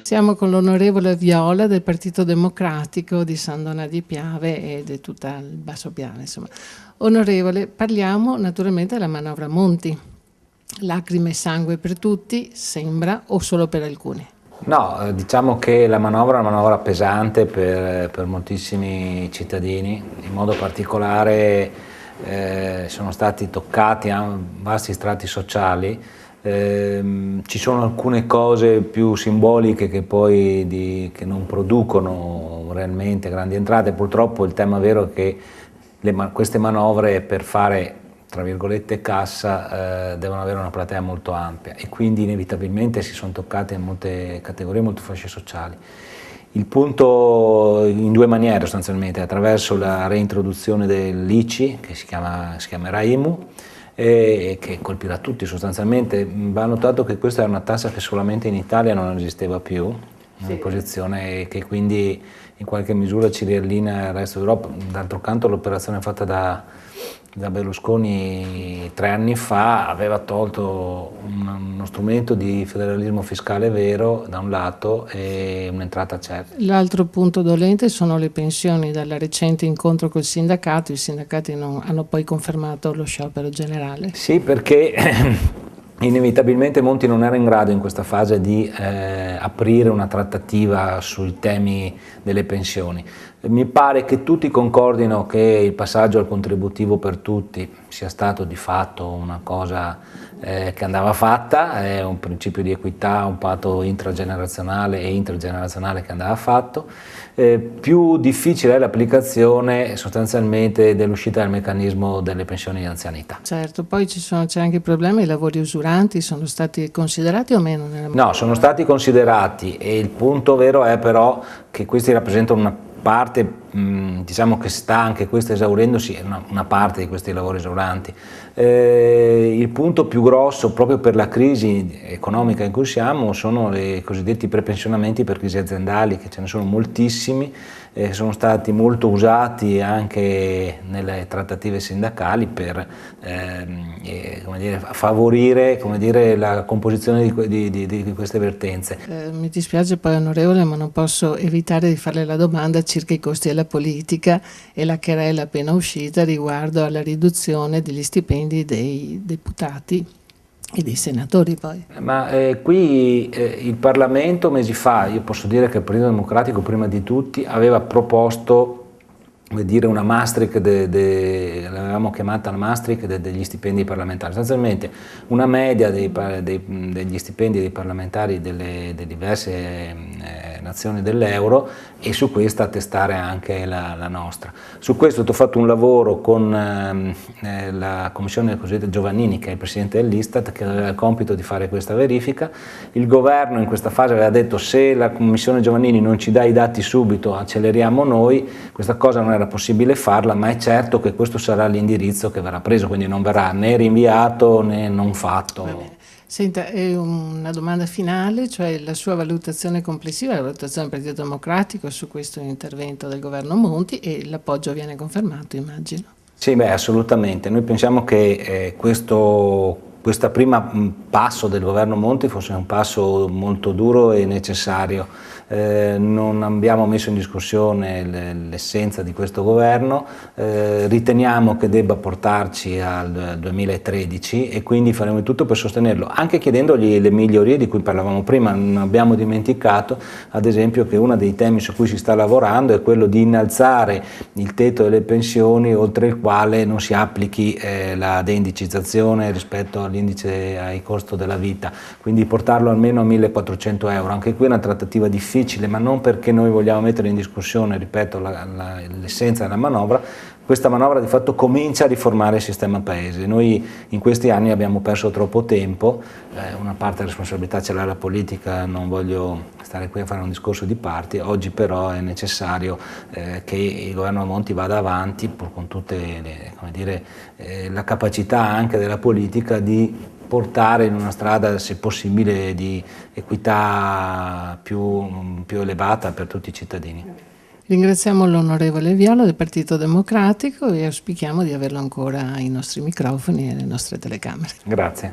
Siamo con l'onorevole Viola del Partito Democratico di San Donà di Piave e di tutta il Basso Piave, insomma. Onorevole, parliamo naturalmente della manovra Monti. Lacrime e sangue per tutti, sembra, o solo per alcuni? No, diciamo che la manovra è una manovra pesante per moltissimi cittadini, in modo particolare sono stati toccati vasti strati sociali. Ci sono alcune cose più simboliche che poi che non producono realmente grandi entrate. Purtroppo il tema vero è che queste manovre, per fare tra virgolette cassa, devono avere una platea molto ampia e quindi inevitabilmente si sono toccate in molte categorie, molte fasce sociali. Il punto in due maniere sostanzialmente: attraverso la reintroduzione dell'ICI, che si chiamerà IMU, e che colpirà tutti sostanzialmente. Va notato che questa è una tassa che solamente in Italia non esisteva più, una posizione che quindi in qualche misura ci riallinea al resto d'Europa. D'altro canto l'operazione fatta da Berlusconi 3 anni fa aveva tolto uno strumento di federalismo fiscale vero da un lato e un'entrata certa. L'altro punto dolente sono le pensioni. Dal recente incontro col sindacato, i sindacati hanno poi confermato lo sciopero generale. Sì, perché inevitabilmente Monti non era in grado in questa fase di aprire una trattativa sui temi delle pensioni. Mi pare che tutti concordino che il passaggio al contributivo per tutti sia stato di fatto una cosa che andava fatta, è un principio di equità, un patto intragenerazionale e intergenerazionale che andava fatto. Più difficile è l'applicazione sostanzialmente dell'uscita del meccanismo delle pensioni di anzianità. Certo, poi c'è anche il problema, i lavori usuranti sono stati considerati o meno? No, sono stati considerati e il punto vero è però che questi rappresentano una parte, diciamo che sta anche questa esaurendosi, una parte di questi lavori esauranti. Il punto più grosso proprio per la crisi economica in cui siamo sono i cosiddetti prepensionamenti per crisi aziendali, che ce ne sono moltissimi, sono stati molto usati anche nelle trattative sindacali per favorire la composizione di queste vertenze. Mi dispiace poi onorevole, ma non posso evitare di farle la domanda circa i costi della politica e la querela appena uscita riguardo alla riduzione degli stipendi dei deputati e dei senatori poi. Ma qui il Parlamento mesi fa, io posso dire che il Partito Democratico prima di tutti aveva proposto una Maastricht, l'avevamo chiamata la Maastricht degli stipendi parlamentari, sostanzialmente una media degli stipendi dei parlamentari delle diverse nazioni dell'euro e su questa attestare anche la nostra. Su questo ho fatto un lavoro con la commissione cosiddetta Giovannini, che è il presidente dell'Istat, che aveva il compito di fare questa verifica. Il governo in questa fase aveva detto: se la commissione Giovannini non ci dà i dati subito, acceleriamo noi. Questa cosa non era possibile farla, ma è certo che questo sarà l'indirizzo che verrà preso, quindi non verrà né rinviato né non fatto. Senta, è una domanda finale, cioè la sua valutazione complessiva, la valutazione del Partito Democratico su questo intervento del governo Monti, e l'appoggio viene confermato, immagino. Sì, assolutamente. Noi pensiamo che questo prima passo del governo Monti fosse un passo molto duro e necessario. Non abbiamo messo in discussione l'essenza di questo governo, riteniamo che debba portarci al 2013 e quindi faremo di tutto per sostenerlo, anche chiedendogli le migliorie di cui parlavamo prima. Non abbiamo dimenticato ad esempio che uno dei temi su cui si sta lavorando è quello di innalzare il tetto delle pensioni oltre il quale non si applichi la deindicizzazione rispetto all'indice ai costo della vita, quindi portarlo almeno a 1.400 euro. Anche qui è una trattativa difficile, ma non perché noi vogliamo mettere in discussione, ripeto, l'essenza della manovra. Questa manovra di fatto comincia a riformare il sistema paese. Noi in questi anni abbiamo perso troppo tempo, una parte della responsabilità ce l'ha la politica, non voglio stare qui a fare un discorso di parti. Oggi però è necessario che il governo Monti vada avanti, pur con tutte la capacità anche della politica di portare in una strada, se possibile, di equità più elevata per tutti i cittadini. Ringraziamo l'onorevole Viola del Partito Democratico e auspichiamo di averlo ancora ai nostri microfoni e alle nostre telecamere. Grazie.